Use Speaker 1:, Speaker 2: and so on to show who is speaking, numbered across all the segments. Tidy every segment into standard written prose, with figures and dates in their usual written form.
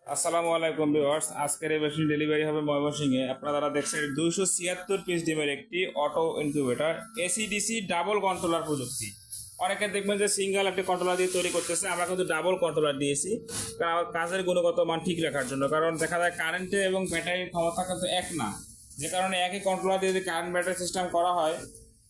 Speaker 1: আসসালামু আলাইকুম ভিউয়ার্স, আজকের এই মেশিন ডেলিভারি হবে ময়মনসিংহে। আপনারা দেখছেন 276 পিস ডিমের একটি auto incubator AC DC double controller প্রযুক্তি। অনেকে দেখবেন যে সিঙ্গেল একটি কন্ট্রোলার দিয়ে তৈরি করতেছে, আমরা কিন্তু ডাবল কন্ট্রোলার দিয়েছি কারণ আমার কাজের গুণগত মান ঠিক রাখার জন্য। কারণ দেখা যায় কারেন্টে এবং ব্যাটারির ক্ষমতা কিন্তু এক না, যে কারণে একই কন্ট্রোলার দিয়ে যদি কারেন্ট ব্যাটারি সিস্টেম করা হয়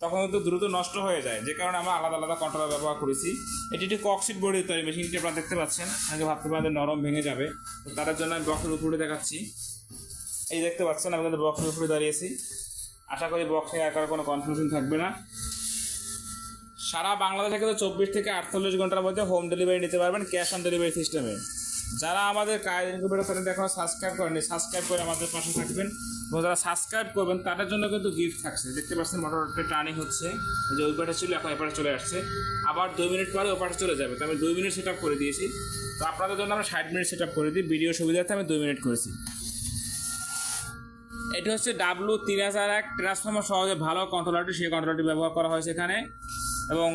Speaker 1: তখন কিন্তু দ্রুত নষ্ট হয়ে যায়, যে কারণে আমরা আলাদা আলাদা কন্ট্রোলার ব্যবহার করেছি। এটি একটি ককশিট বডি তৈরি মেশিনটি আপনারা দেখতে পাচ্ছেন। আগে ভাবতে পারেন যে নরম ভেঙে যাবে, তো তার জন্য আমি বক্সের উপরে দেখাচ্ছি। এই দেখতে পাচ্ছেন আমি কিন্তু বক্সের উপরে দাঁড়িয়েছি। আশা করি বক্সে আকার কোনো কনফিউশন থাকবে না। সারা বাংলাদেশে কিন্তু 24 থেকে 48 ঘন্টার মধ্যে হোম ডেলিভারি নিতে পারবেন ক্যাশ অন ডেলিভারি সিস্টেমে। যারা আমাদের কাজ ইনকিউবেটর চ্যানেলটা এখনো সাবস্ক্রাইব করেনি, সাবস্ক্রাইব করে আমাদের পাশে থাকবেন এবং যারা সাবস্ক্রাইব করবেন তাদের জন্য কিন্তু গিফট থাকছে। দেখতে পাচ্ছেন মোটরটা টার্নিং হচ্ছে, যে ওই পাশে ছিল এখন এপারে চলে আসছে, আবার 2 মিনিট পরে ওই পাশে চলে যাবে। তো আমি 2 মিনিট সেট আপ করে দিয়েছি। তো আপনাদের জন্য আমরা 60 মিনিট সেট আপ করে দিই, ভিডিও সুবিধার্থে আমি 2 মিনিট করেছি। এটি হচ্ছে W3001 ট্রান্সফর্মার সহজে ভালো কন্ট্রোলারটি, সেই কন্ট্রোলারটি ব্যবহার করা হয়েছে এখানে। এবং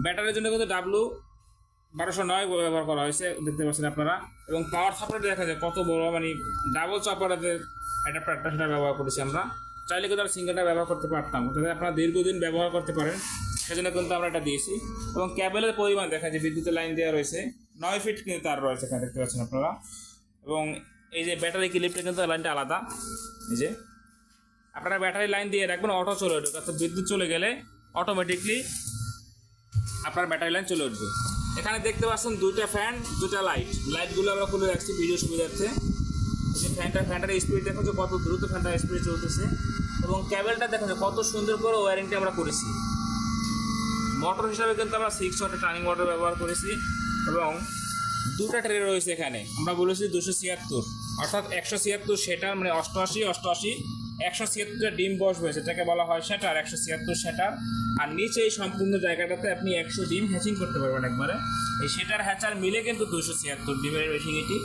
Speaker 1: ব্যাটারির জন্য কিন্তু W1209 ব্যবহার করা হয়েছে, দেখতে পাচ্ছেন আপনারা। এবং পাওয়ার সাপ্লাই দেখা যায় কত বড়, মানে ডাবল চাপারের অ্যাডাপ্টারটা সেটা ব্যবহার করেছি আমরা। চাইলে কিন্তু আমরা সিঙ্গেলটা ব্যবহার করতে পারতাম, যাতে আপনারা দীর্ঘদিন ব্যবহার করতে পারেন, সেজন্য কিন্তু আমরা এটা দিয়েছি। এবং ক্যাবেলের পরিমাণ দেখা যায়, বিদ্যুতের লাইন দেওয়া রয়েছে, 9 ফিট কিন্তু তার রয়েছে এখানে, দেখতে পাচ্ছেন আপনারা। এবং এই যে ব্যাটারি ক্লিপটা কিন্তু লাইনটা আলাদা। এই যে আপনারা ব্যাটারি লাইন দিয়ে রাখবেন, অটো চলে উঠবে, অর্থাৎ বিদ্যুৎ চলে গেলে অটোমেটিকলি আপনার ব্যাটারি লাইন চলে উঠবে। এখানে দেখতে পাচ্ছেন 2টা ফ্যান, 2টা লাইটগুলো আমরা খুলে রাখছি ভিডিও সুবিধার্থে। যে ফ্যানটার স্পিড দেখো যে কত দ্রুত ফ্যানটার স্পিড চলতেছে। এবং ক্যাবেলটা দেখো যে কত সুন্দর করে ওয়ারিংটা আমরা করেছি। মোটর হিসাবে কিন্তু আমরা 6 ওয়াটের টার্নিং মোটর ব্যবহার করেছি। এবং 2টা ট্রে রয়েছে এখানে, আমরা বলেছি 276, অর্থাৎ 176 সেটার, মানে 88 176টা ডিম বসবে, সেটাকে বলা হয় সেটার, 176 সেটার। আর নিচে এই সম্পূর্ণ জায়গাটাতে আপনি 100 ডিম হ্যাচিং করতে পারবেন একবারে। এই সেটার হ্যাচার মিলে কিন্তু 276 ডিমের মেশিন এটি।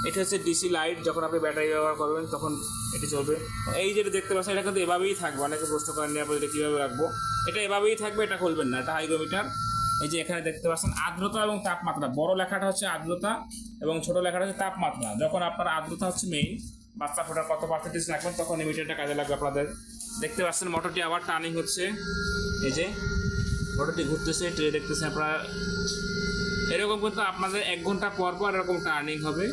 Speaker 1: এটা হচ্ছে ডিসি লাইট, যখন আপনি ব্যাটারি ব্যবহার করবেন তখন এটি চলবে। এই যেটা দেখতে পাচ্ছেন এটা কিন্তু এভাবেই থাকবে, অনেকে প্রশ্ন করেন আপনি এটা কীভাবে রাখবো। এটা এভাবেই থাকবে, এটা খুলবেন না, এটা হাইগ্রোমিটার। এই যে এখানে দেখতে পাচ্ছেন আর্দ্রতা এবং তাপমাত্রা, বড় লেখাটা হচ্ছে আর্দ্রতা এবং ছোট লেখাটা হচ্ছে তাপমাত্রা। যখন আপনার আর্দ্রতা হচ্ছে মেইন, বাচ্চা ফোটার কত পার্সেন্টেজ রাখবেন, তখন এই মিটারটা কাজে লাগবে আপনাদের। দেখতে পাচ্ছেন মোটরটি আবার টার্নিং হচ্ছে, এই যে মোটরটি ঘুরতেছে, ট্রে দেখতেছেন আপনারা। এরকম কিন্তু আপনাদের 1 ঘন্টা পর পর এরকম টার্নিং হবে।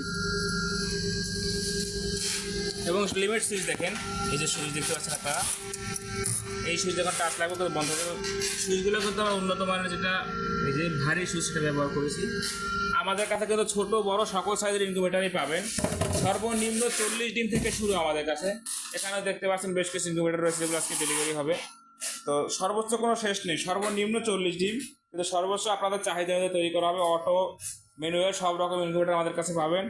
Speaker 1: এবং লিমিট সুইচ দেখেন, এই যে সুইচ দেখতে পাচ্ছেন আপনারা, এই সুইচ যখন টাচ লাগবে তখন বন্ধ হবে। সুইচগুলো কিন্তু আমরা উন্নত মানের, যেটা এই যে ভারী সুইচটা ব্যবহার করেছি। আমাদের কাছে কিন্তু ছোটো বড় সকল সাইজের ইনকিউবেটারই পাবেন। সর্বনিম্ন 40 ডিম থেকে শুরু আমাদের কাছে। এখানে দেখতে পাচ্ছেন বেশ কিছু ইনকিউবেটার রয়েছে যেগুলো আজকে ডেলিভারি হবে। তো সর্বোচ্চ কোনো শেষ নেই, সর্বনিম্ন 40 ডিম, কিন্তু সর্বোচ্চ আপনাদের চাহিদা অনুযায়ী তৈরি করা হবে। অটো, ম্যানুয়াল সব রকম ইনকিউবেটার আমাদের কাছে পাবেন।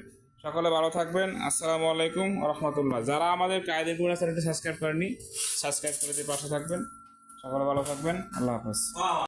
Speaker 1: সকলে ভালো থাকবেন। আসসালামু আলাইকুম ওয়া রাহমাতুল্লাহ। যারা আমাদের কায়েদ ইনকিউবেটর চ্যানেলটি সাবস্ক্রাইব করেনি, সাবস্ক্রাইব করে দিয়ে পাশে থাকবেন। সকলে ভালো থাকবেন। আল্লাহ হাফেজ।